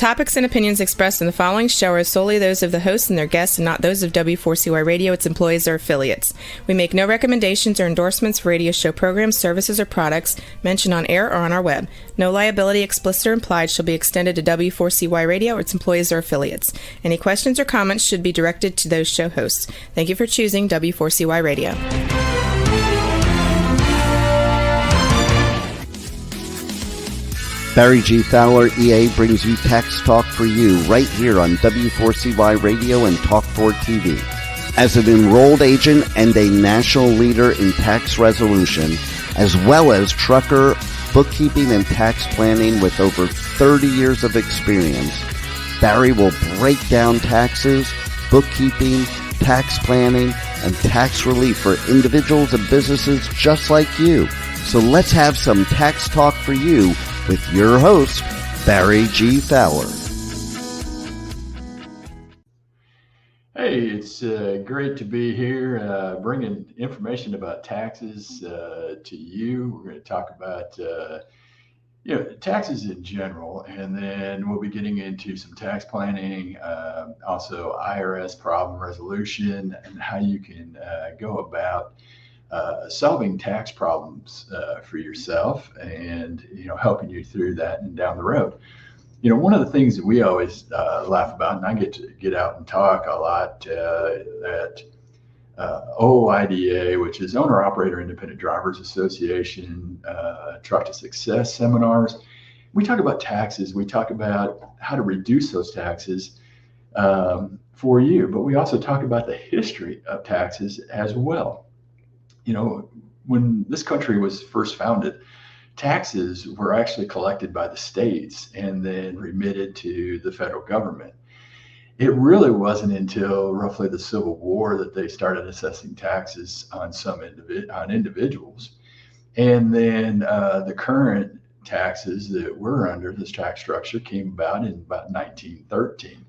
topics and opinions expressed in the following show are solely those of the hosts and their guests and not those of W4CY Radio, its employees, or affiliates. We make no recommendations or endorsements for radio show programs, services, or products mentioned on air or on our web. No liability, explicit or implied, shall be extended to W4CY Radio or its employees or affiliates. Any questions or comments should be directed to those show hosts. Thank you for choosing W4CY Radio. Barry G. Fowler, EA, brings you Tax Talk for You right here on W4CY Radio and Talk4 TV. As an enrolled agent and a national leader in tax resolution, as well as trucker, bookkeeping, and tax planning with over 30 years of experience, Barry will break down taxes, bookkeeping, tax planning, and tax relief for individuals and businesses just like you. So let's have some Tax Talk for You with your host, Barry G. Fowler. Hey, it's great to be here bringing information about taxes to you. We're going to talk about taxes in general, and then we'll be getting into some tax planning, also IRS problem resolution, and how you can go about solving tax problems for yourself and, helping you through that and down the road. One of the things that we always laugh about, and I get to get out and talk a lot at OIDA, which is Owner Operator Independent Drivers Association, Truck to Success seminars. We talk about taxes. We talk about how to reduce those taxes for you, but we also talk about the history of taxes as well. When this country was first founded, taxes were actually collected by the states and then remitted to the federal government. It really wasn't until roughly the Civil War that they started assessing taxes on on individuals. And then the current taxes that we're under, this tax structure, came about in about 1913.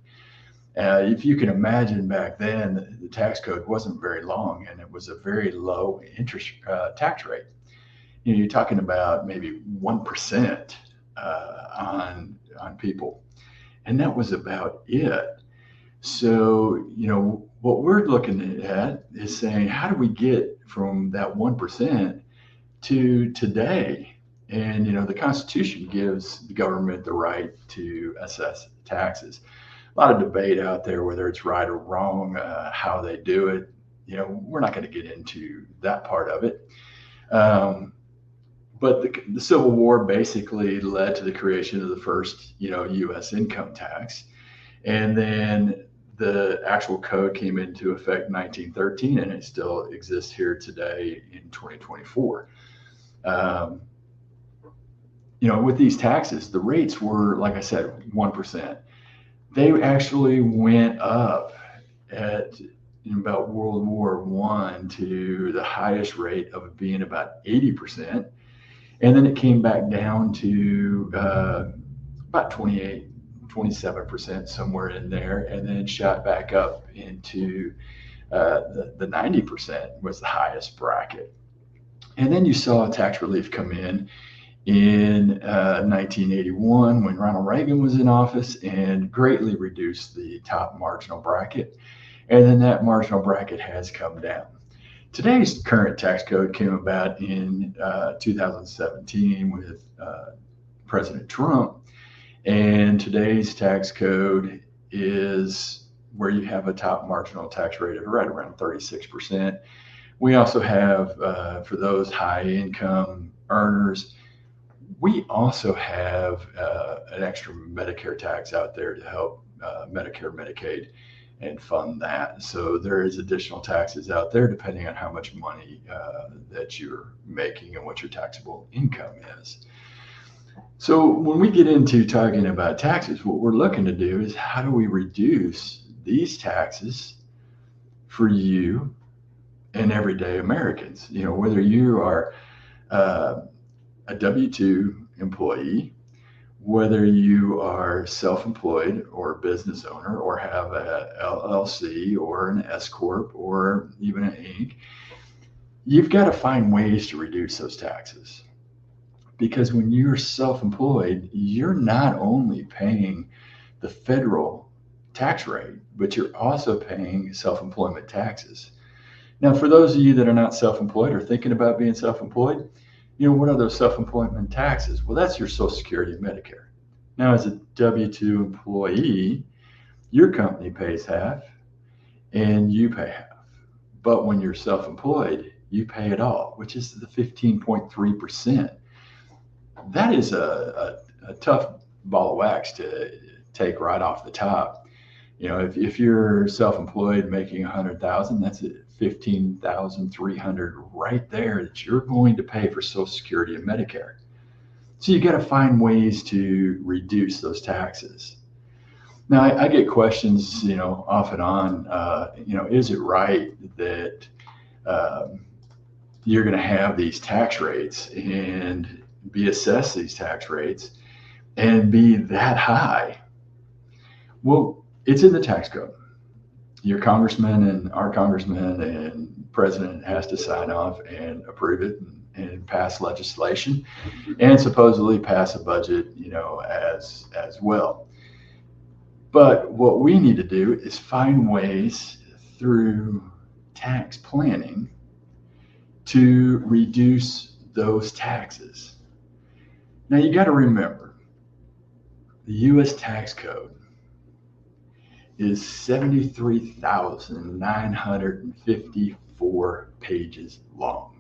If you can imagine, back then, the tax code wasn't very long, and it was a very low interest tax rate. You're talking about maybe 1% on people, and that was about it. So, what we're looking at is saying, how do we get from that 1% to today? And, the Constitution gives the government the right to assess taxes. A lot of debate out there whether it's right or wrong, how they do it. We're not going to get into that part of it. But the Civil War basically led to the creation of the first, U.S. income tax. And then the actual code came into effect in 1913, and it still exists here today in 2024. With these taxes, the rates were, like I said, 1%. They actually went up at about World War I to the highest rate of being about 80%. And then it came back down to about 28, 27%, somewhere in there. And then it shot back up into the 90% was the highest bracket. And then you saw tax relief come in 1981 when Ronald Reagan was in office and greatly reduced the top marginal bracket. And then that marginal bracket has come down. Today's current tax code came about in 2017 with President Trump. And today's tax code is where you have a top marginal tax rate of right around 36%. We also have, for those high income earners, we also have an extra Medicare tax out there to help Medicare, Medicaid, and fund that. So there is additional taxes out there depending on how much money that you're making and what your taxable income is. So when we get into talking about taxes, what we're looking to do is how do we reduce these taxes for you and everyday Americans? Whether you are a W-2 employee, whether you are self-employed or a business owner or have a LLC or an S Corp or even an Inc., you've got to find ways to reduce those taxes. Because when you're self-employed, you're not only paying the federal tax rate, but you're also paying self-employment taxes. Now, for those of you that are not self-employed or thinking about being self-employed, what are those self-employment taxes? Well, that's your Social Security and Medicare. Now, as a W-2 employee, your company pays half and you pay half. But when you're self-employed, you pay it all, which is the 15.3%. That is a tough ball of wax to take right off the top. If you're self-employed making $100,000, that's at $15,300 right there that you're going to pay for Social Security and Medicare. So you got to find ways to reduce those taxes. Now, I get questions, off and on, is it right that you're going to have these tax rates and be assessed these tax rates and be that high? Well, it's in the tax code. Your congressman and our congressman and president has to sign off and approve it and pass legislation and supposedly pass a budget, as well. But what we need to do is find ways through tax planning to reduce those taxes. Now, you got to remember, the U.S. tax code is 73,954 pages long.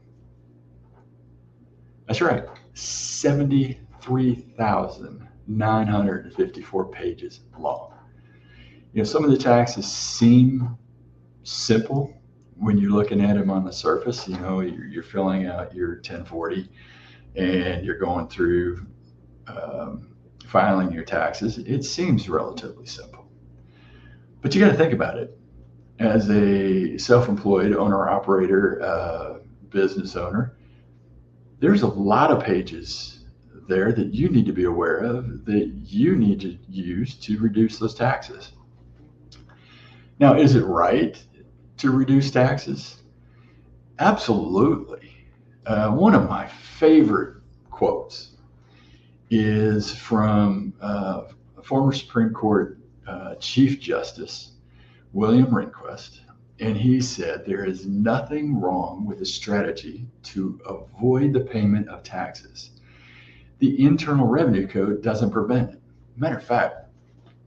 That's right, 73,954 pages long. Some of the taxes seem simple when you're looking at them on the surface. You're filling out your 1040 and you're going through filing your taxes. It seems relatively simple. But you got to think about it. As a self-employed owner-operator, business owner, there's a lot of pages there that you need to be aware of, that you need to use to reduce those taxes. Now, is it right to reduce taxes? Absolutely. One of my favorite quotes is from former Supreme Court Chief Justice William Rehnquist, and he said, "There is nothing wrong with a strategy to avoid the payment of taxes. The Internal Revenue Code doesn't prevent it." Matter of fact,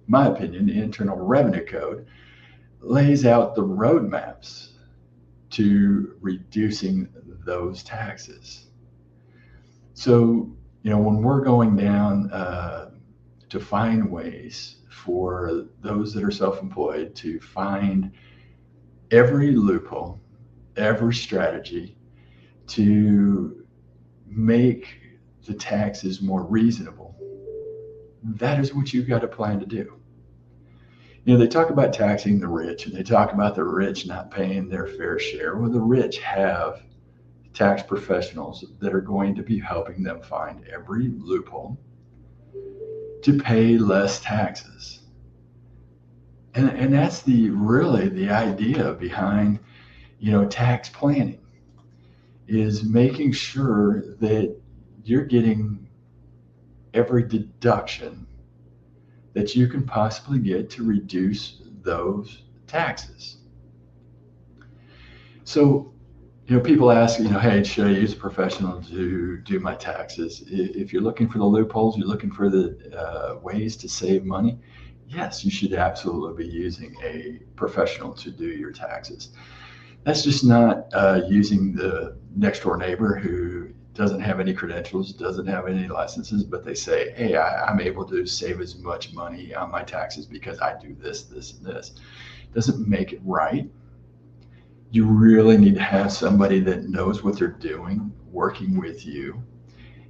my opinion, the Internal Revenue Code lays out the roadmaps to reducing those taxes. So, when we're going down to find ways for those that are self-employed to find every loophole, every strategy to make the taxes more reasonable, that is what you've got to plan to do. They talk about taxing the rich, and they talk about the rich not paying their fair share. Well, the rich have tax professionals that are going to be helping them find every loophole to pay less taxes. And that's really the idea behind, tax planning, is making sure that you're getting every deduction that you can possibly get to reduce those taxes. So, people ask, hey, should I use a professional to do my taxes? If you're looking for the loopholes, you're looking for the ways to save money, yes, you should absolutely be using a professional to do your taxes. That's just not using the next door neighbor who doesn't have any credentials, doesn't have any licenses, but they say, hey, I'm able to save as much money on my taxes because I do this, this, and this. Doesn't make it right. You really need to have somebody that knows what they're doing, working with you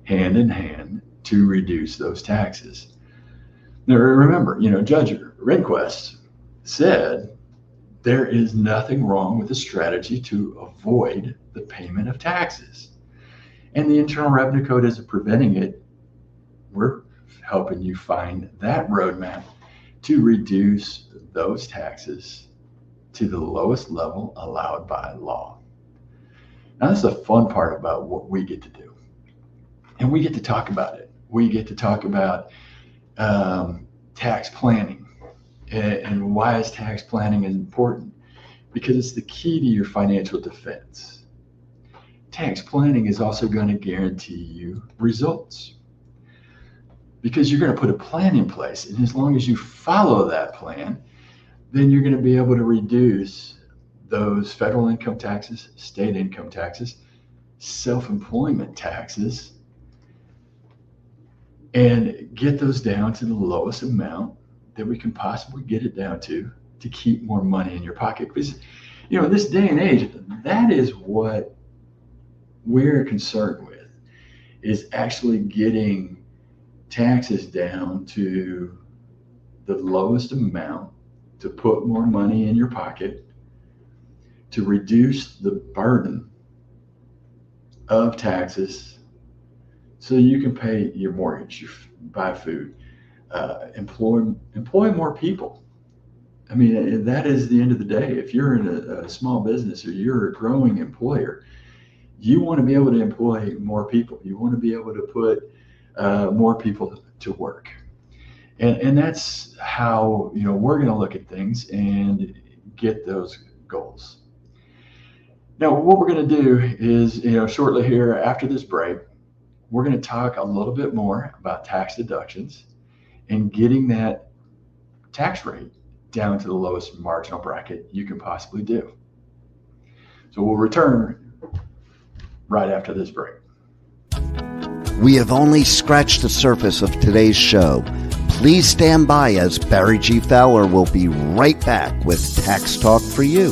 hand in hand to reduce those taxes. Now, remember, Judge Rehnquist said there is nothing wrong with a strategy to avoid the payment of taxes. And the Internal Revenue Code isn't preventing it. We're helping you find that roadmap to reduce those taxes to the lowest level allowed by law. Now, this is the fun part about what we get to do. And we get to talk about it. We get to talk about tax planning. And why is tax planning important? Because it's the key to your financial defense. Tax planning is also going to guarantee you results, because you're going to put a plan in place. And as long as you follow that plan, then you're going to be able to reduce those federal income taxes, state income taxes, self-employment taxes, and get those down to the lowest amount that we can possibly get it down to keep more money in your pocket. Because, in this day and age, that is what we're concerned with, is actually getting taxes down to the lowest amount to put more money in your pocket, to reduce the burden of taxes so you can pay your mortgage, buy food, employ more people. I mean, that is the end of the day. If you're in a small business or you're a growing employer, you want to be able to employ more people. You want to be able to put more people to work. And that's how, we're going to look at things and get those goals. Now, what we're going to do is, shortly here after this break, we're going to talk a little bit more about tax deductions and getting that tax rate down to the lowest marginal bracket you can possibly do. So we'll return right after this break. We have only scratched the surface of today's show. Please stand by, as Barry G. Fowler will be right back with Tax Talk for you.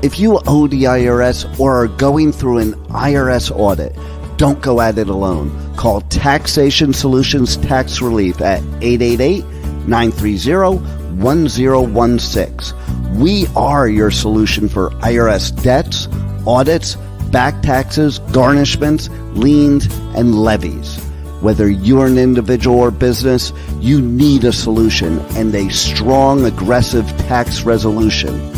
If you owe the IRS or are going through an IRS audit, don't go at it alone. Call Taxation Solutions Tax Relief at 888-930-1016. We are your solution for IRS debts, audits, back taxes, garnishments, liens, and levies. Whether you're an individual or business, you need a solution and a strong, aggressive tax resolution.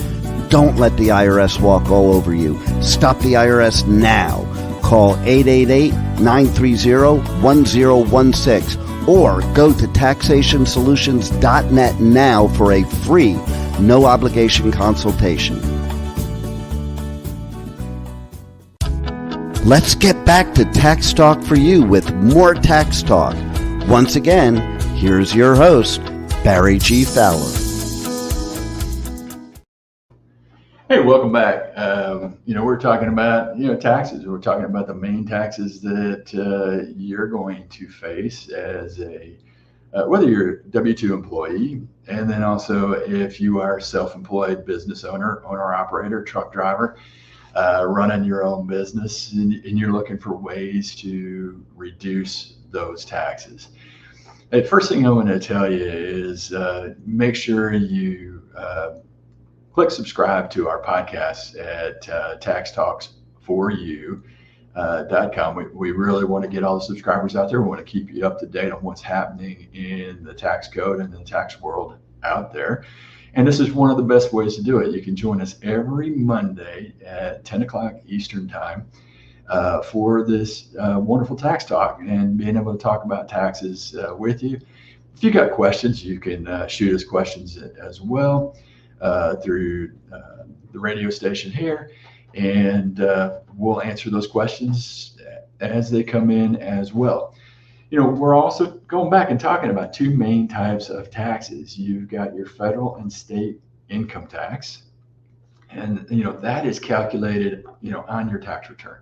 Don't let the IRS walk all over you. Stop the IRS now. Call 888-930-1016 or go to taxationsolutions.net now for a free, no obligation consultation. Let's get back to Tax Talk for you with more Tax Talk. Once again, here's your host, Barry G. Fowler. Hey, welcome back. We're talking about, taxes. We're talking about the main taxes that you're going to face as whether you're a W-2 employee, and then also if you are a self-employed business owner, owner-operator, truck driver, running your own business, and you're looking for ways to reduce those taxes. The first thing I want to tell you is make sure you click subscribe to our podcast at taxtalksforyou.com. We really want to get all the subscribers out there. We want to keep you up to date on what's happening in the tax code and the tax world out there. And this is one of the best ways to do it. You can join us every Monday at 10 o'clock Eastern time for this wonderful tax talk and being able to talk about taxes with you. If you got questions, you can shoot us questions as well through the radio station here, and we'll answer those questions as they come in as well. We're also going back and talking about two main types of taxes. You've got your federal and state income tax, and that is calculated on your tax return.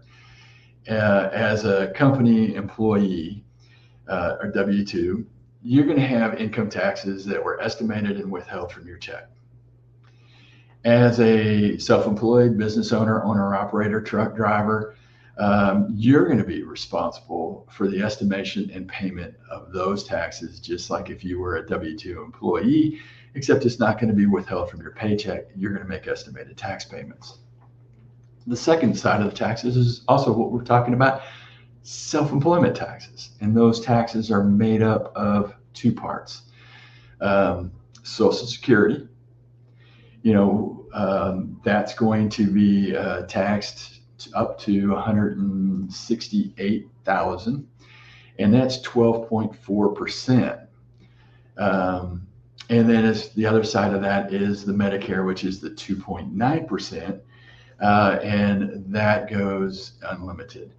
As a company employee or W-2, you're going to have income taxes that were estimated and withheld from your check. As a self-employed business owner, owner-operator, truck driver, you're going to be responsible for the estimation and payment of those taxes, just like if you were a W-2 employee, except it's not going to be withheld from your paycheck. You're going to make estimated tax payments. The second side of the taxes is also what we're talking about, self-employment taxes. And those taxes are made up of two parts. Social Security, that's going to be taxed up to $168,000. and that's 12.4%. And then as the other side of that is the Medicare, which is the 2.9%, and that goes unlimited.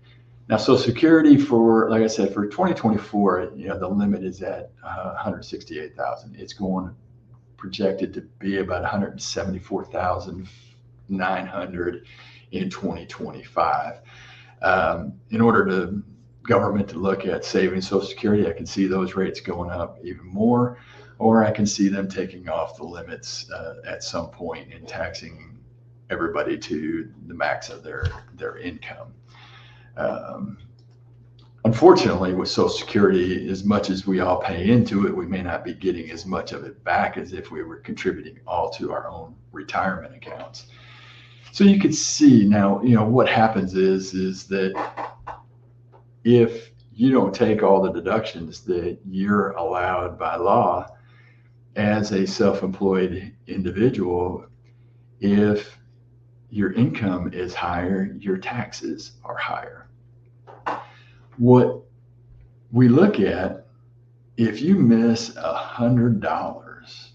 Now, Social Security for, like I said, for 2024, the limit is at 168,000. It's projected to be about 174,900 in 2025. In order to government to look at saving Social Security, I can see those rates going up even more, or I can see them taking off the limits at some point and taxing everybody to the max of their income. Unfortunately, with Social Security, as much as we all pay into it, we may not be getting as much of it back as if we were contributing all to our own retirement accounts. So you could see now, what happens is that if you don't take all the deductions that you're allowed by law as a self-employed individual, if your income is higher, your taxes are higher. What we look at, if you miss $100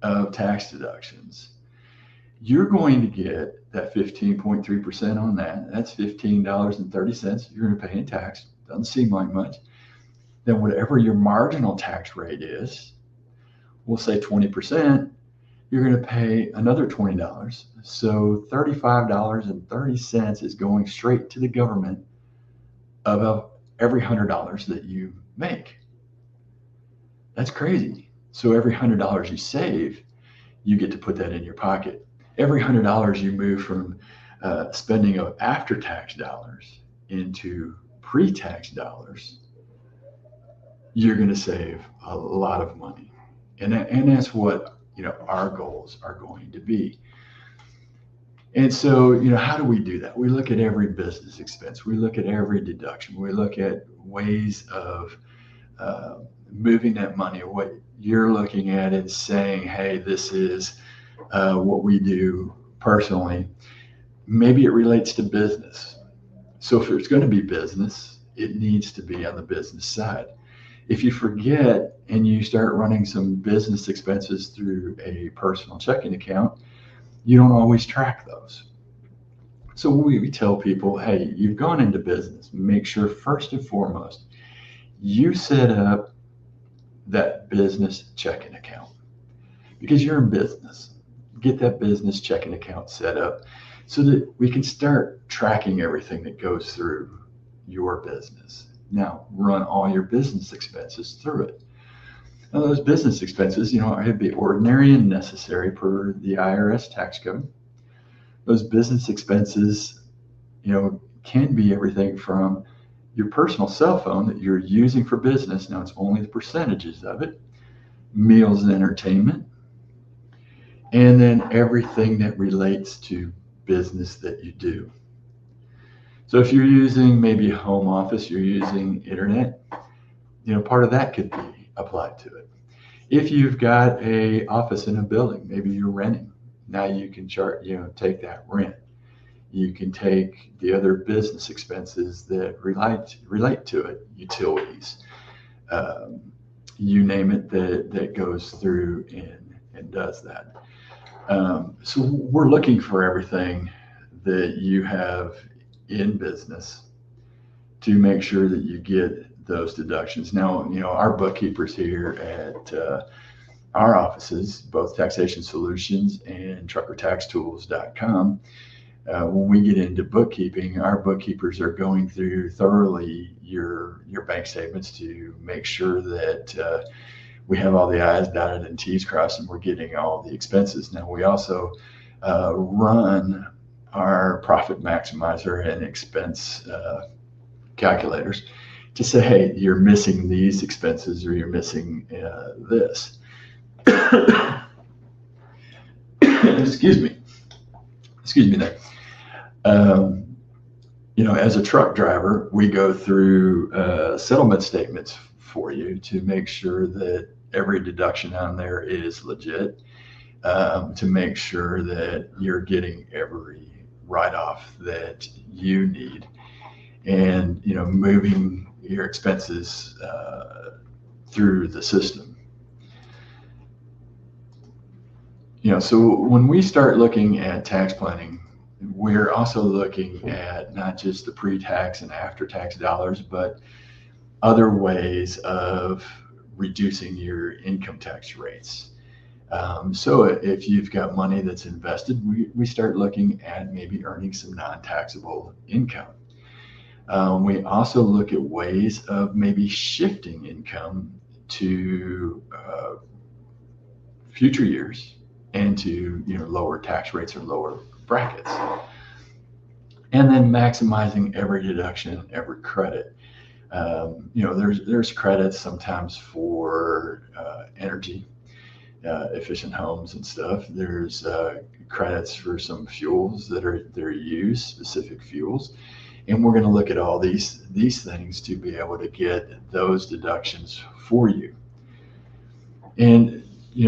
of tax deductions, you're going to get that 15.3% on that. That's $15.30 you're going to pay in tax. Doesn't seem like much. Then whatever your marginal tax rate is, we'll say 20%, you're going to pay another $20. So $35.30 is going straight to the government of every $100 that you make. That's crazy. So every $100 you save, you get to put that in your pocket. Every $100 you move from spending of after-tax dollars into pre-tax dollars, you're going to save a lot of money. And that's what our goals are going to be. And so, how do we do that? We look at every business expense. We look at every deduction. We look at ways of moving that money. What you're looking at is saying, hey, this is what we do personally. Maybe it relates to business. So if it's going to be business, it needs to be on the business side. If you forget and you start running some business expenses through a personal checking account, you don't always track those. So we tell people, hey, you've gone into business. Make sure first and foremost, you set up that business checking account because you're in business. Get that business checking account set up so that we can start tracking everything that goes through your business. Now, run all your business expenses through it. Now, those business expenses, it'd be ordinary and necessary per the IRS tax code. Those business expenses, can be everything from your personal cell phone that you're using for business. Now, it's only the percentages of it, meals and entertainment, and then everything that relates to business that you do. So if you're using maybe a home office, you're using internet, part of that could be applied to it. If you've got a office in a building, maybe you're renting, now you can take that rent. You can take the other business expenses that relate to it, utilities, you name it, that goes through and does that. So we're looking for everything that you have in business to make sure that you get those deductions. Now, our bookkeepers here at our offices, both Taxation Solutions and truckertaxtools.com, when we get into bookkeeping, our bookkeepers are going through thoroughly your bank statements to make sure that we have all the I's dotted and T's crossed and we're getting all the expenses. Now, we also run our profit maximizer and expense calculators to say, hey, you're missing these expenses or you're missing this. Excuse me there. As a truck driver, we go through settlement statements for you to make sure that every deduction on there is legit, to make sure that you're getting every write-off that you need. And, moving, your expenses through the system. So when we start looking at tax planning, we're also looking at not just the pre-tax and after-tax dollars, but other ways of reducing your income tax rates. So if you've got money that's invested, we start looking at maybe earning some non-taxable income. We also look at ways of maybe shifting income to future years and to lower tax rates or lower brackets. And then maximizing every deduction, every credit. There's credits sometimes for energy efficient homes and stuff. There's credits for some fuels that are used, specific fuels. And we're going to look at all these things to be able to get those deductions for you. And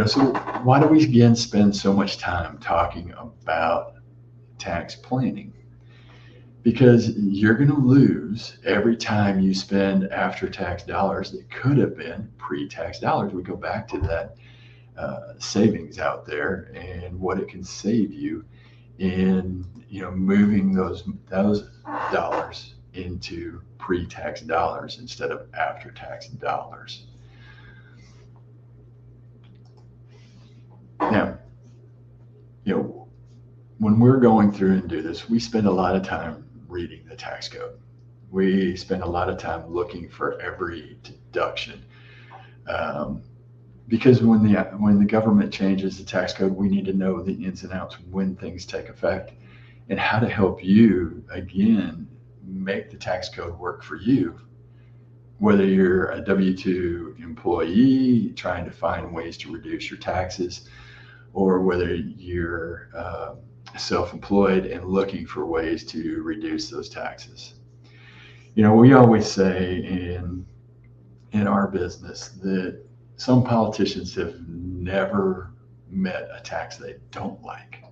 so why do we again spend so much time talking about tax planning? Because you're going to lose every time you spend after-tax dollars that could have been pre-tax dollars. We go back to that savings out there and what it can save you in moving those dollars into pre-tax dollars instead of after-tax dollars. Now, when we're going through and do this, we spend a lot of time reading the tax code. We spend a lot of time looking for every deduction. Because when the government changes the tax code, we need to know the ins and outs when things take effect and how to help you, again, make the tax code work for you. Whether you're a W-2 employee trying to find ways to reduce your taxes, or whether you're self-employed and looking for ways to reduce those taxes. We always say in our business that some politicians have never met a tax they don't like.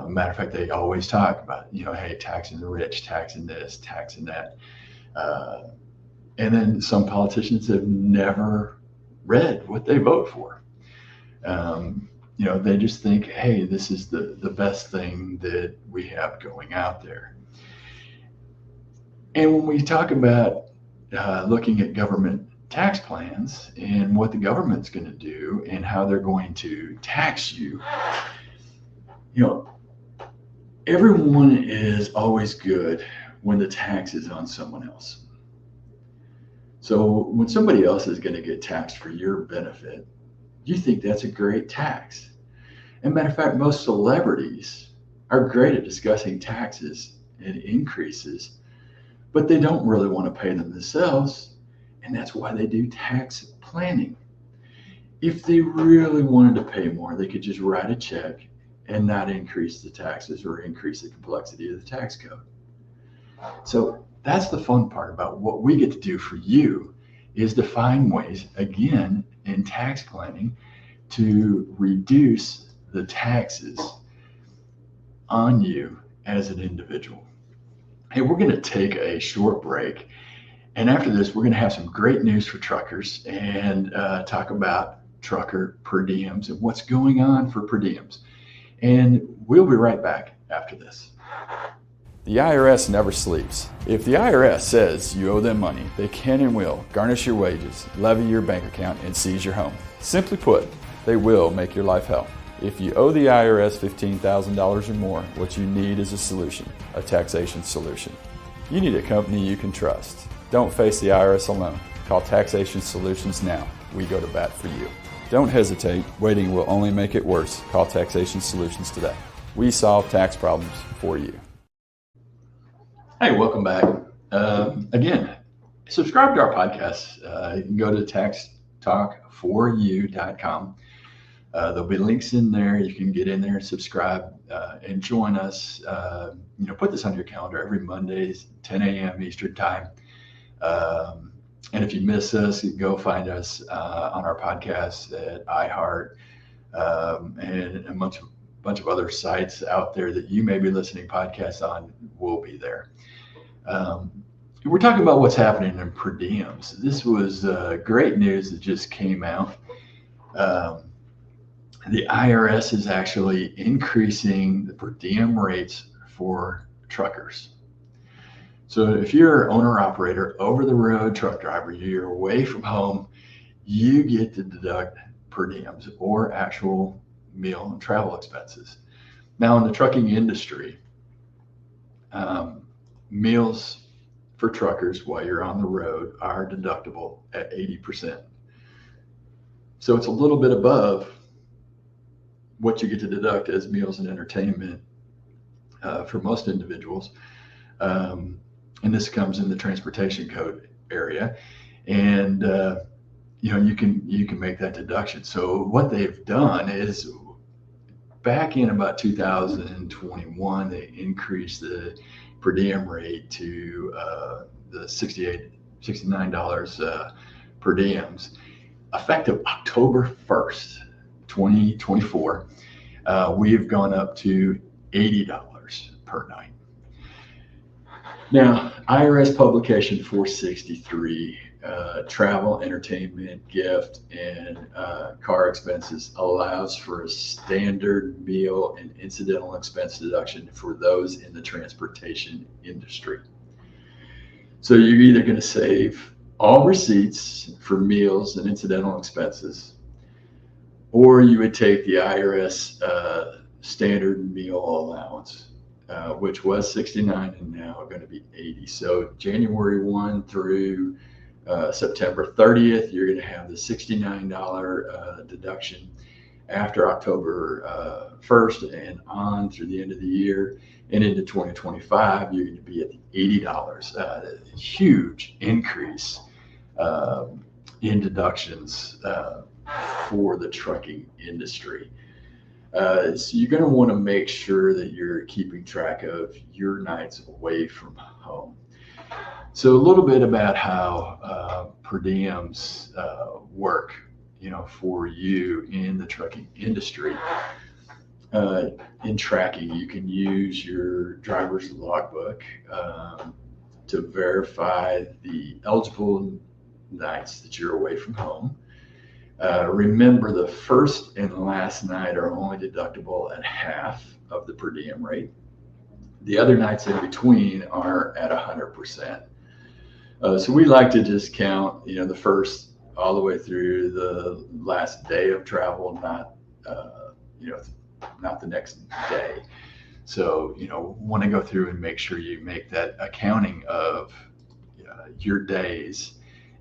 Matter of fact, they always talk about, hey, taxing the rich, taxing this, taxing that. And then some politicians have never read what they vote for. They just think, hey, this is the best thing that we have going out there. And when we talk about looking at government tax plans and what the government's going to do and how they're going to tax you, everyone is always good when the tax is on someone else. So when somebody else is going to get taxed for your benefit, you think that's a great tax. As a matter of fact, most celebrities are great at discussing taxes and increases, but they don't really want to pay them themselves. And that's why they do tax planning. If they really wanted to pay more, they could just write a check and not increase the taxes or increase the complexity of the tax code. So that's the fun part about what we get to do for you, is to find ways, again, in tax planning to reduce the taxes on you as an individual. Hey, we're going to take a short break. And after this, we're going to have some great news for truckers and talk about trucker per diems and what's going on for per diems. And we'll be right back after this. The IRS never sleeps. If the IRS says you owe them money, they can and will garnish your wages, levy your bank account, and seize your home. Simply put, they will make your life hell. If you owe the IRS $15,000 or more, what you need is a solution, a taxation solution. You need a company you can trust. Don't face the IRS alone. Call Taxation Solutions now. We go to bat for you. Don't hesitate. Waiting will only make it worse. Call Taxation Solutions today. We solve tax problems for you. Hey, welcome back. Again, subscribe to our podcast. You can go to taxtalk4u.com. There'll be links in there. You can get in there and subscribe and join us. Put this on your calendar every Mondays, 10 a.m. Eastern time. And if you miss us, go find us on our podcast at iHeart and a bunch of other sites out there that you may be listening podcasts on. Will be there. we're talking about what's happening in per diems. This was great news that just came out. The IRS is actually increasing the per diem rates for truckers. So if you're an owner-operator, over-the-road truck driver, you're away from home, you get to deduct per diems or actual meal and travel expenses. Now, in the trucking industry, meals for truckers while you're on the road are deductible at 80%. So it's a little bit above what you get to deduct as meals and entertainment for most individuals. And this comes in the transportation code area. And you can make that deduction. So what they've done is, back in about 2021, they increased the per diem rate to the $69 per diems, effective October 1st, 2024. We have gone up to $80 per night. Now, IRS publication 463, travel, entertainment, gift, and car expenses allows for a standard meal and incidental expense deduction for those in the transportation industry. So you're either going to save all receipts for meals and incidental expenses, or you would take the IRS standard meal allowance, which was 69 and now going to be 80. So January 1 through September 30th, you're going to have the $69 deduction. After October 1st and on through the end of the year and into 2025, you're going to be at the $80. Huge increase in deductions for the trucking industry. So you're going to want to make sure that you're keeping track of your nights away from home. So a little bit about how per diems work, for you in the trucking industry. In tracking, you can use your driver's logbook to verify the eligible nights that you're away from home. Remember, the first and last night are only deductible at half of the per diem rate. The other nights in between are at 100%. So we like to just count, the first all the way through the last day of travel, not the next day. So, want to go through and make sure you make that accounting of your days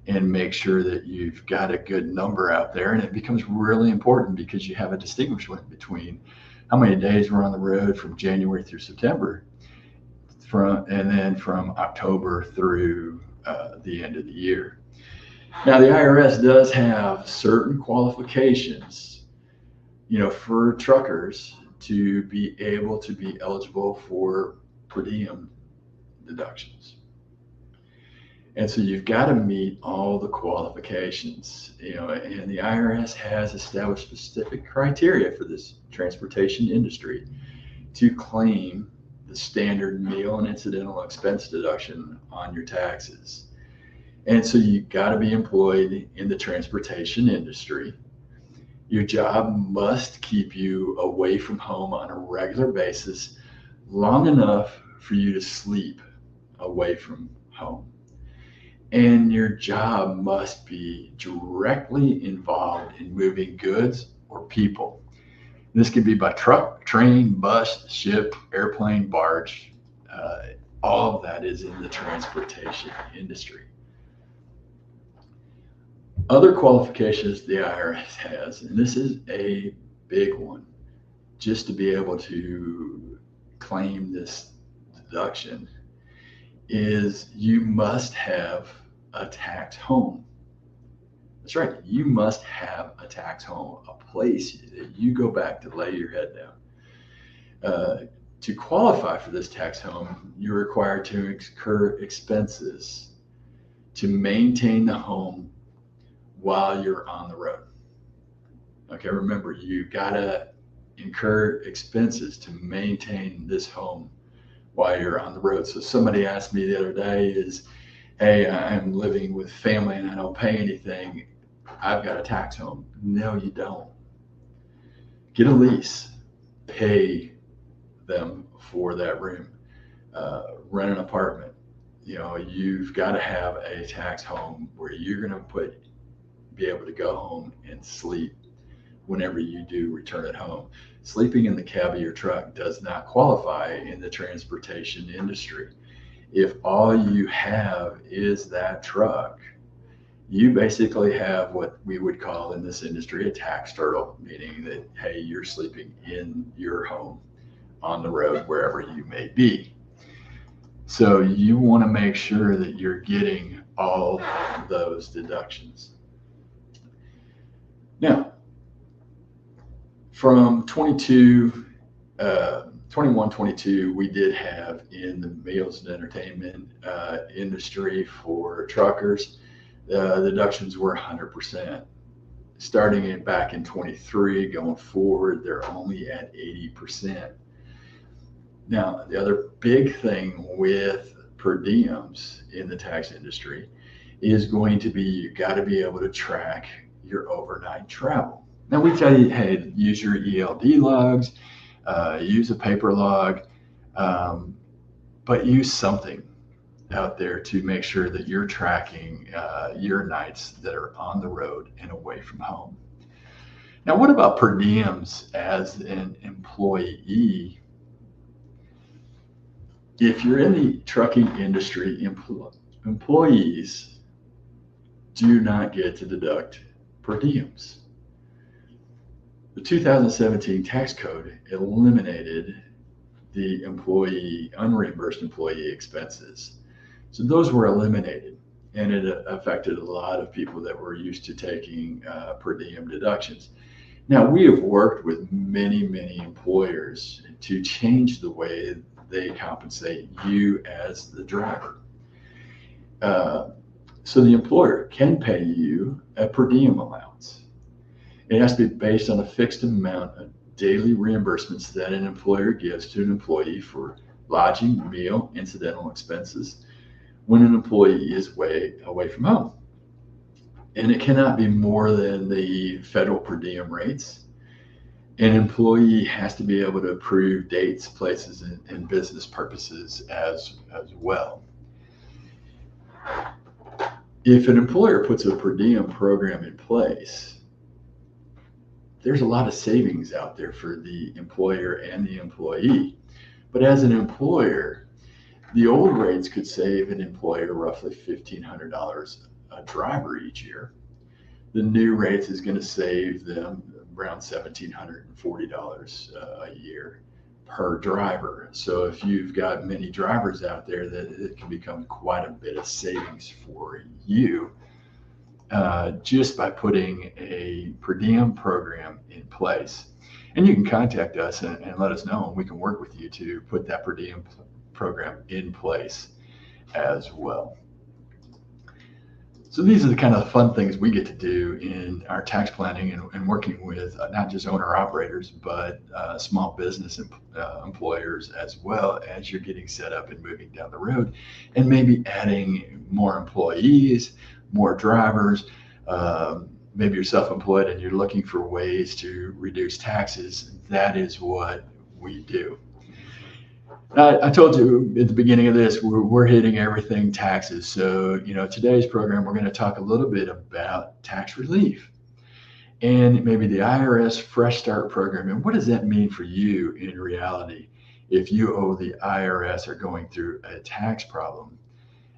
and make sure that you've got a good number out there. And it becomes really important because you have a distinguishment between how many days we're on the road from January through September, and then from October through the end of the year. Now, the IRS does have certain qualifications, for truckers to be able to be eligible for per diem deductions. And so you've got to meet all the qualifications, and the IRS has established specific criteria for this transportation industry to claim the standard meal and incidental expense deduction on your taxes. And so you've got to be employed in the transportation industry. Your job must keep you away from home on a regular basis long enough for you to sleep away from home. And your job must be directly involved in moving goods or people. This could be by truck, train, bus, ship, airplane, barge. All of that is in the transportation industry. Other qualifications the IRS has, and this is a big one, just to be able to claim this deduction, is you must have a tax home. That's right, you must have a tax home, a place that you go back to lay your head down. To qualify for this tax home, you're required to incur expenses to maintain the home while you're on the road. Okay, remember, you gotta incur expenses to maintain this home while you're on the road. So somebody asked me the other day, hey, I'm living with family and I don't pay anything, I've got a tax home. No, you don't. Get a lease, pay them for that room, rent an apartment. You've got to have a tax home where you're going to be able to go home and sleep whenever you do return at home. Sleeping in the cab of your truck does not qualify in the transportation industry. If all you have is that truck, you basically have what we would call in this industry a tax turtle, meaning that, hey, you're sleeping in your home on the road, wherever you may be. So you want to make sure that you're getting all those deductions. Now, from 21, 22, we did have in the meals and entertainment industry for truckers, the deductions were 100%. Starting back in 23, going forward, they're only at 80%. Now, the other big thing with per diems in the tax industry is going to be, you got to be able to track your overnight travel. Now, we tell you, hey, use your ELD logs, use a paper log, but use something out there to make sure that you're tracking your nights that are on the road and away from home. Now, what about per diems as an employee? If you're in the trucking industry, employees do not get to deduct per diems. The 2017 tax code eliminated the unreimbursed employee expenses. So those were eliminated, and it affected a lot of people that were used to taking per diem deductions. Now, we have worked with many, many employers to change the way they compensate you as the driver. So the employer can pay you a per diem allowance. It has to be based on a fixed amount of daily reimbursements that an employer gives to an employee for lodging, meal, incidental expenses when an employee is away from home. And it cannot be more than the federal per diem rates. An employee has to be able to approve dates, places, and business purposes as well. If an employer puts a per diem program in place, there's a lot of savings out there for the employer and the employee. But as an employer, the old rates could save an employer roughly $1,500 a driver each year. The new rates is going to save them around $1,740 a year per driver. So if you've got many drivers out there, that it can become quite a bit of savings for you just by putting a per diem program in place. And you can contact us and let us know, and we can work with you to put that per diem program in place as well. So these are the kind of fun things we get to do in our tax planning and working with not just owner operators, but small business employers, as well as you're getting set up and moving down the road, and maybe adding more employees, more drivers. Maybe you're self-employed and you're looking for ways to reduce taxes. That is what we do. I told you at the beginning of this, we're hitting everything taxes. So, today's program, we're going to talk a little bit about tax relief and maybe the IRS Fresh Start program. And what does that mean for you in reality if you owe the IRS or going through a tax problem?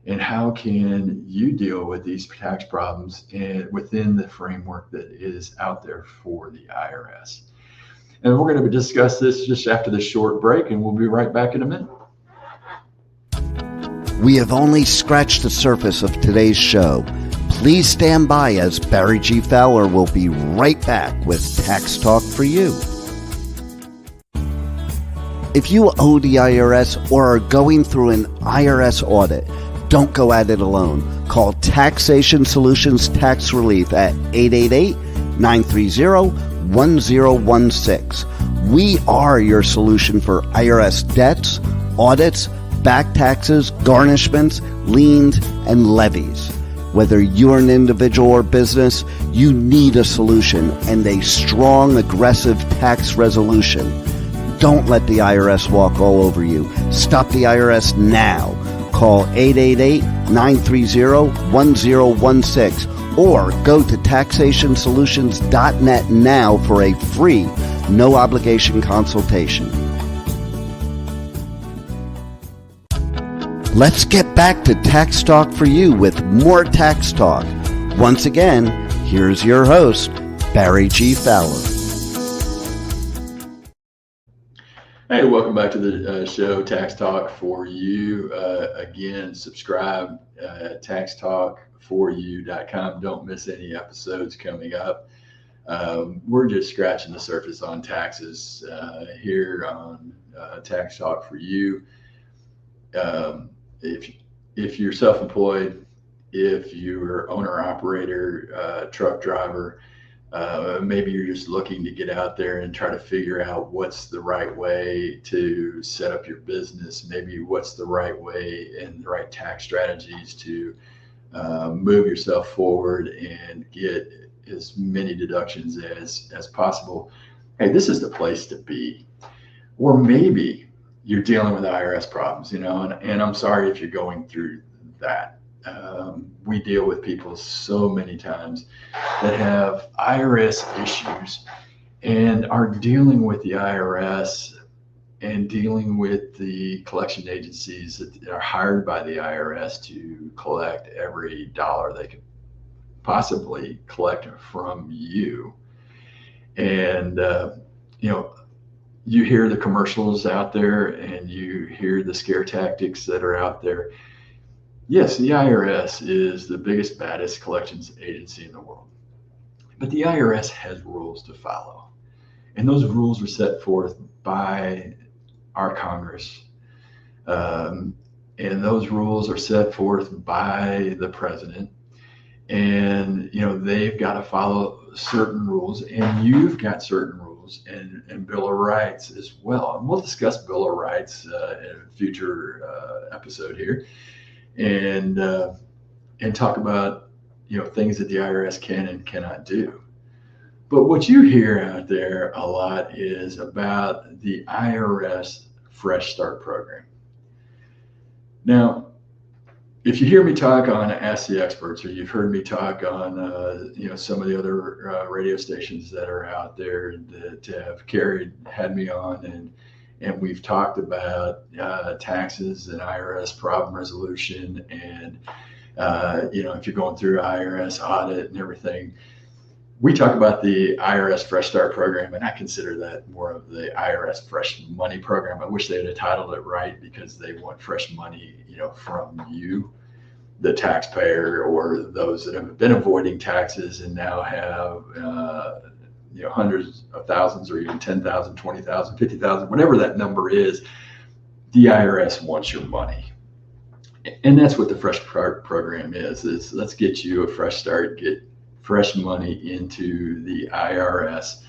And how can you deal with these tax problems within the framework that is out there for the IRS? And we're going to discuss this just after this short break, and we'll be right back in a minute. We have only scratched the surface of today's show. Please stand by, as Barry G. Fowler will be right back with Tax Talk for you. If you owe the IRS or are going through an IRS audit, don't go at it alone. Call Taxation Solutions Tax Relief at 888-930-1016. We are your solution for IRS debts, audits, back taxes, garnishments, liens, and levies. Whether you're an individual or business, you need a solution and a strong, aggressive tax resolution. Don't let the IRS walk all over you. Stop the IRS now. Call 888-930-1016 or go to taxationsolutions.net now for a free, no obligation consultation. Let's get back to Tax Talk for You with more Tax Talk. Once again, here's your host, Barry G. Fowler. Hey, welcome back to the show, Tax Talk for You. Again, subscribe at taxtalkforyou.com. Don't miss any episodes coming up. We're just scratching the surface on taxes here on Tax Talk for You. If you're self-employed, if you're owner-operator, truck driver, maybe you're just looking to get out there and try to figure out what's the right way to set up your business, maybe what's the right way and the right tax strategies to move yourself forward and get as many deductions as possible. Hey, this is the place to be. Or maybe you're dealing with IRS problems, and I'm sorry if you're going through that. We deal with people so many times that have IRS issues and are dealing with the IRS and dealing with the collection agencies that are hired by the IRS to collect every dollar they could possibly collect from you. And, you hear the commercials out there and you hear the scare tactics that are out there. Yes, the IRS is the biggest, baddest collections agency in the world. But the IRS has rules to follow. And those rules are set forth by our Congress. And those rules are set forth by the president. And, they've got to follow certain rules, and you've got certain rules and Bill of Rights as well. And we'll discuss Bill of Rights in a future episode here, and talk about things that the IRS can and cannot do. But what you hear out there a lot is about the IRS Fresh Start program. Now, if you hear me talk on Ask the Experts, or you've heard me talk on some of the other radio stations that are out there that have had me on, and we've talked about taxes and IRS problem resolution, and if you're going through IRS audit and everything, we talk about the IRS Fresh Start program, and I consider that more of the IRS Fresh Money program. I wish they had titled it right, because they want fresh money, from you, the taxpayer, or those that have been avoiding taxes and now have, hundreds of thousands, or even 10,000, 20,000, 50,000, whatever that number is. The IRS wants your money. And that's what the Fresh Start program is let's get you a fresh start, get fresh money into the IRS.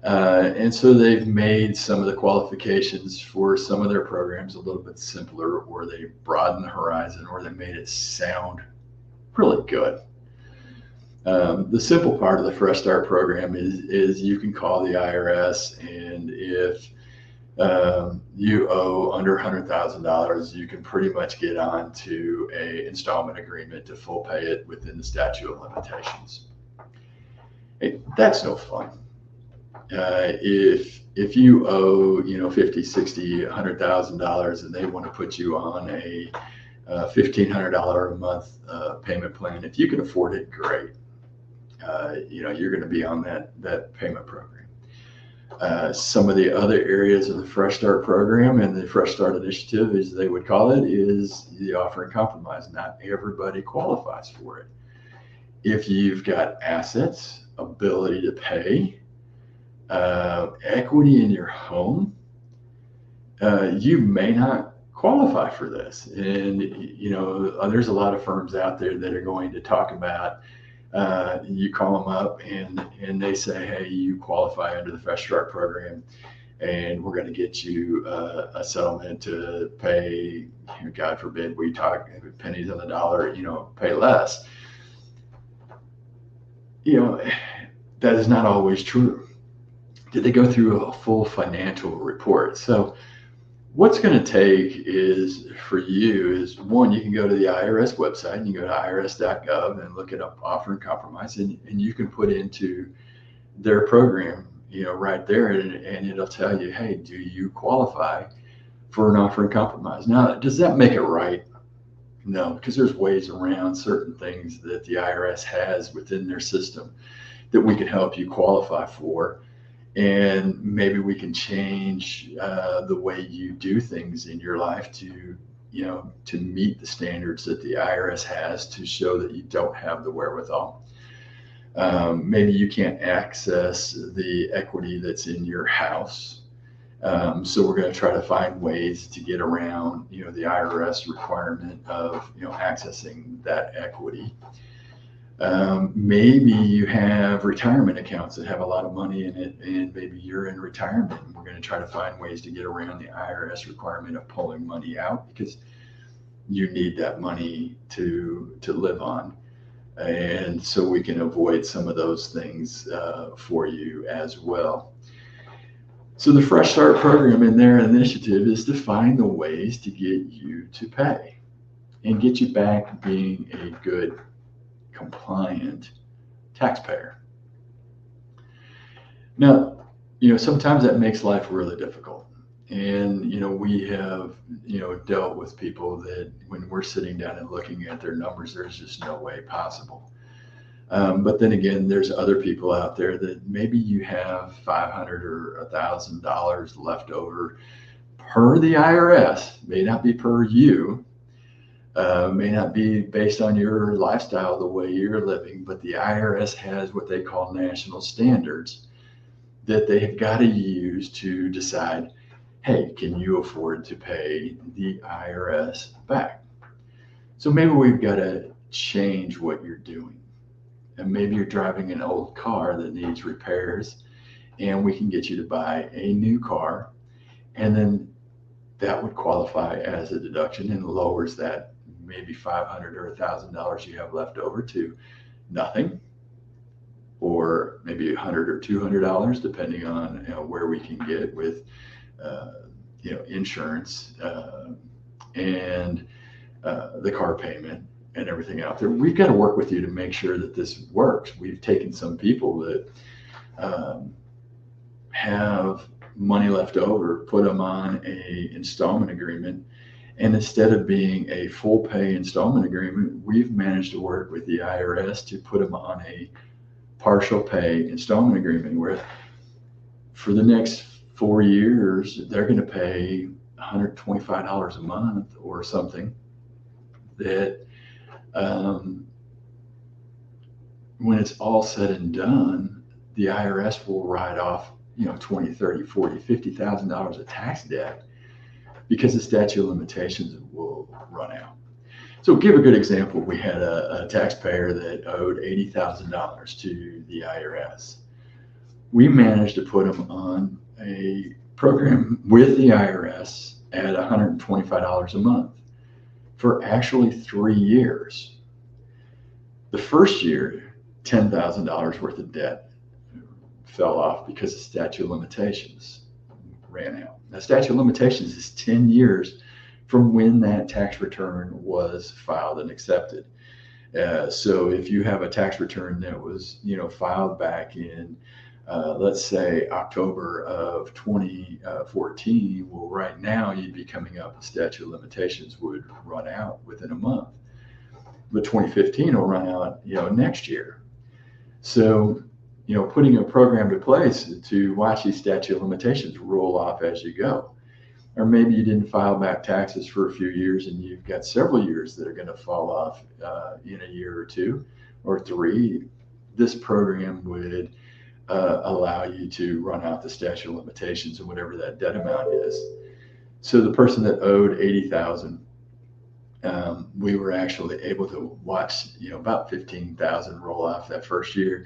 And so they've made some of the qualifications for some of their programs a little bit simpler, or they broadened the horizon, or they made it sound really good. The simple part of the Fresh Start program is you can call the IRS, and if you owe under $100,000, you can pretty much get on to a installment agreement to full pay it within the statute of limitations. Hey, that's no fun. If you owe, $50,000, $60,000, $100,000, and they want to put you on a $1,500 a month payment plan, if you can afford it, great. You're going to be on that payment program. Some of the other areas of the Fresh Start program and the Fresh Start initiative, as they would call it, is the offer and compromise. Not everybody qualifies for it. If you've got assets, ability to pay, equity in your home, you may not qualify for this. And, there's a lot of firms out there that are going to talk about, you call them up and they say, hey, you qualify under the Fresh Start program. and we're going to get you a settlement to pay, God forbid, we talk pennies on the dollar, pay less. That is not always true. Did they go through a full financial report? So what's going to take is for you is one, you can go to the IRS website and you go to irs.gov and look it up, offer and compromise, and you can put into their program, right there, and it'll tell you, hey, do you qualify for an offer and compromise? Now, does that make it right? No, because there's ways around certain things that the IRS has within their system that we can help you qualify for. And maybe we can change the way you do things in your life to meet the standards that the IRS has to show that you don't have the wherewithal. Maybe you can't access the equity that's in your house. So we're going to try to find ways to get around, the IRS requirement of, accessing that equity. Maybe you have retirement accounts that have a lot of money in it, and maybe you're in retirement. And we're going to try to find ways to get around the IRS requirement of pulling money out because you need that money to live on. And so we can avoid some of those things for you as well. So the Fresh Start program in their initiative is to find the ways to get you to pay and get you back being a good, compliant taxpayer. Now, sometimes that makes life really difficult. And, we have, dealt with people that when we're sitting down and looking at their numbers, there's just no way possible. But then again, there's other people out there that maybe you have $500 or $1,000 left over per the IRS, may not be per you, may not be based on your lifestyle, the way you're living, but the IRS has what they call national standards that they have got to use to decide, hey, can you afford to pay the IRS back? So maybe we've got to change what you're doing. And maybe you're driving an old car that needs repairs, and we can get you to buy a new car, and then that would qualify as a deduction and lowers that maybe $500 or $1,000 you have left over to nothing, or maybe $100 or $200, depending on where we can get with insurance and the car payment and everything out there. We've got to work with you to make sure that this works. We've taken some people that have money left over, put them on a installment agreement, and instead of being a full pay installment agreement, we've managed to work with the IRS to put them on a partial pay installment agreement where for the next 4 years, they're going to pay $125 a month or something that when it's all said and done, the IRS will write off, $20, $30, $40, $50,000 of tax debt because the statute of limitations will run out. So give a good example. We had a taxpayer that owed $80,000 to the IRS. We managed to put him on a program with the IRS at $125 a month for actually 3 years. The first year, $10,000 worth of debt fell off because the statute of limitations ran out. Now, statute of limitations is 10 years from when that tax return was filed and accepted. So if you have a tax return that was, filed back in, let's say October of 2014, well, right now you'd be coming up, the statute of limitations would run out within a month. But 2015 will run out, next year. So, putting a program to place to watch these statute of limitations roll off as you go. Or maybe you didn't file back taxes for a few years and you've got several years that are going to fall off in a year or 2 or 3. This program would allow you to run out the statute of limitations and whatever that debt amount is. So the person that owed $80,000, we were actually able to watch, about $15,000 roll off that first year,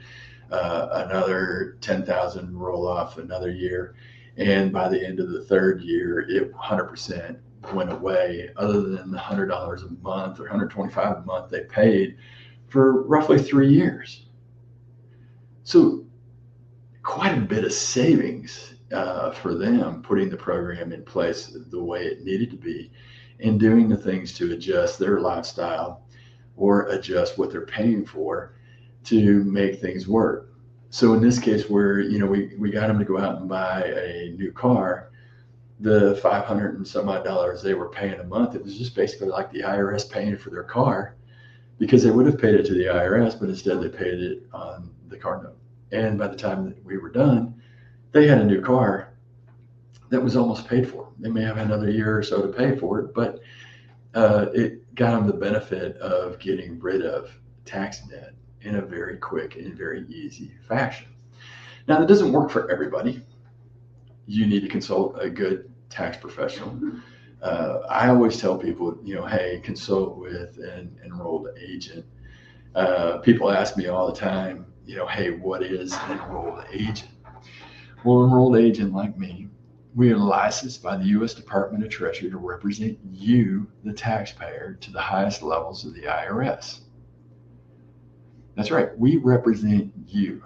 another $10,000 roll off another year. And by the end of the third year, it 100% went away, other than the $100 a month or $125 a month they paid for roughly 3 years. So quite a bit of savings for them, putting the program in place the way it needed to be and doing the things to adjust their lifestyle or adjust what they're paying for to make things work. So in this case, where we got them to go out and buy a new car, the $500 and some odd dollars they were paying a month, it was just basically like the IRS paying for their car, because they would have paid it to the IRS, but instead they paid it on the car note. And by the time that we were done, they had a new car that was almost paid for. They may have another year or so to pay for it, but it got them the benefit of getting rid of tax debt in a very quick and very easy fashion. Now, that doesn't work for everybody. You need to consult a good tax professional. I always tell people, hey, consult with an enrolled agent. People ask me all the time, hey, what is an enrolled agent? Well, an enrolled agent like me, we are licensed by the U.S. Department of Treasury to represent you, the taxpayer, to the highest levels of the IRS. That's right, we represent you.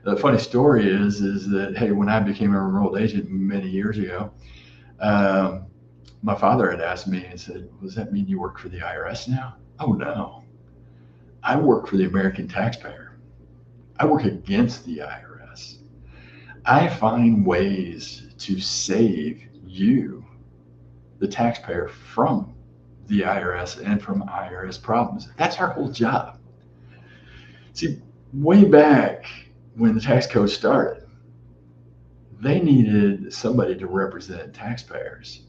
The funny story is that, hey, when I became an enrolled agent many years ago, my father had asked me and said, does that mean you work for the IRS now? Oh, no. I work for the American taxpayer. I work against the IRS. I find ways to save you, the taxpayer, from the IRS and from IRS problems. That's our whole job. See, way back when the tax code started, they needed somebody to represent taxpayers.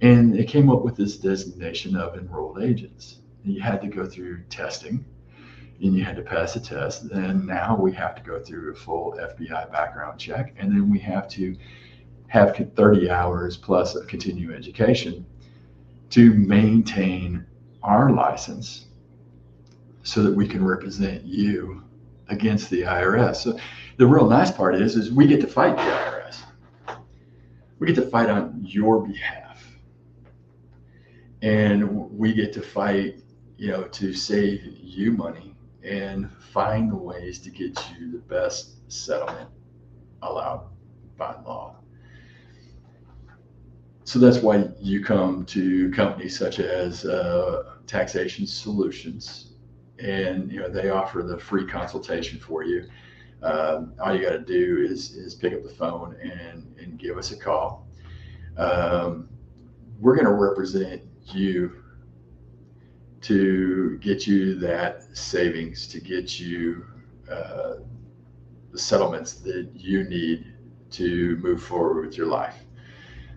And they came up with this designation of enrolled agents. And you had to go through testing, and you had to pass a test. And now we have to go through a full FBI background check. And then we have to have 30 hours plus of continuing education to maintain our license so that we can represent you against the IRS. So the real nice part is we get to fight the IRS. We get to fight on your behalf. And we get to fight, to save you money and find the ways to get you the best settlement allowed by law. So that's why you come to companies such as Taxation Solutions, and they offer the free consultation for you. All you got to do is pick up the phone and give us a call. We're going to represent you to get you that savings, to get you the settlements that you need to move forward with your life.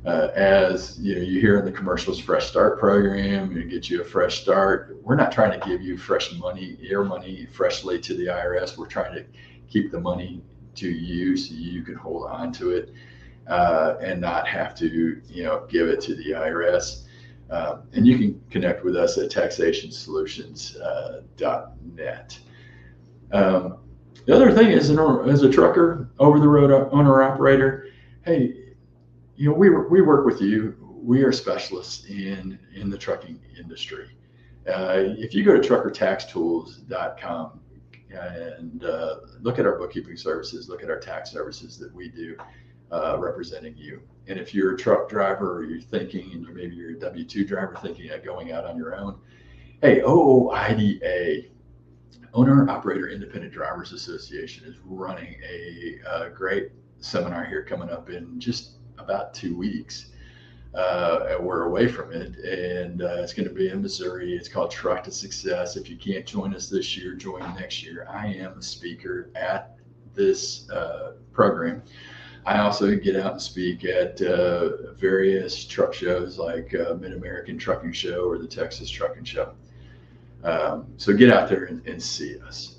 As you hear in the commercials, Fresh Start program, and get you a fresh start. We're not trying to give you fresh money, your money freshly to the IRS. We're trying to keep the money to you so you can hold on to it and not have to, give it to the IRS. And you can connect with us at taxationsolutions.net. The other thing is, as a trucker, over-the-road owner-operator, hey, we work with you. We are specialists in the trucking industry. If you go to truckertaxtools.com and look at our bookkeeping services, look at our tax services that we do representing you. And if you're a truck driver or you're thinking, and maybe you're a W-2 driver thinking of going out on your own, hey, OOIDA, Owner Operator Independent Drivers Association, is running a great seminar here coming up in just about 2 weeks. And we're away from it, and it's going to be in Missouri. It's called Truck to Success. If you can't join us this year, join next year. I am a speaker at this program. I also get out and speak at various truck shows like Mid-American Trucking Show or the Texas Trucking Show. So get out there and see us.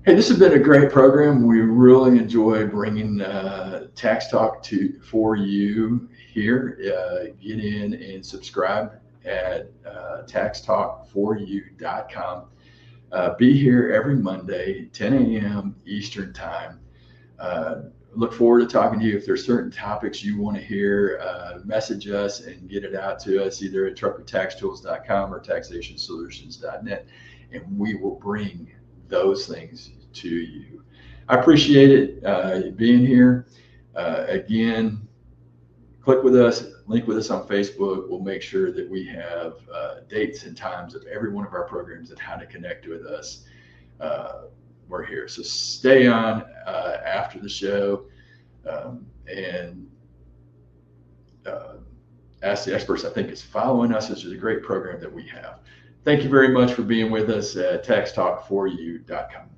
Hey, this has been a great program. We really enjoy bringing Tax Talk for you here. Get in and subscribe at taxtalkforyou.com. Be here every Monday, 10 a.m. Eastern Time. look forward to talking to you. If there's certain topics you want to hear, message us and get it out to us either at truckertaxtools.com or taxationsolutions.net, and we will bring those things to you. I appreciate it being here. Again, click with us, link with us on Facebook. We'll make sure that we have dates and times of every one of our programs and how to connect with us. We're here. So stay on after the show and Ask the Experts, I think, is following us. This is a great program that we have. Thank you very much for being with us at taxtalk4u.com.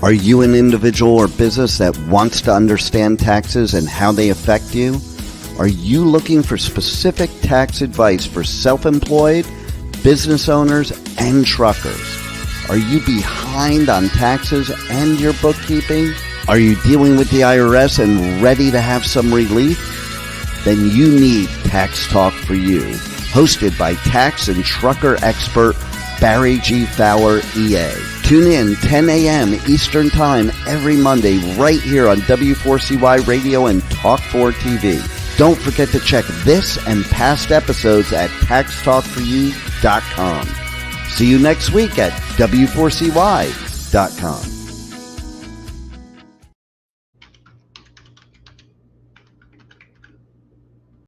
Are you an individual or business that wants to understand taxes and how they affect you? Are you looking for specific tax advice for self-employed, business owners, and truckers? Are you behind on taxes and your bookkeeping? Are you dealing with the IRS and ready to have some relief? Then you need Tax Talk for You, hosted by tax and trucker expert Barry G. Fowler, EA. Tune in 10 a.m. Eastern Time every Monday right here on W4CY Radio and Talk4 TV. Don't forget to check this and past episodes at taxtalk4u.com. See you next week at W4CY.com.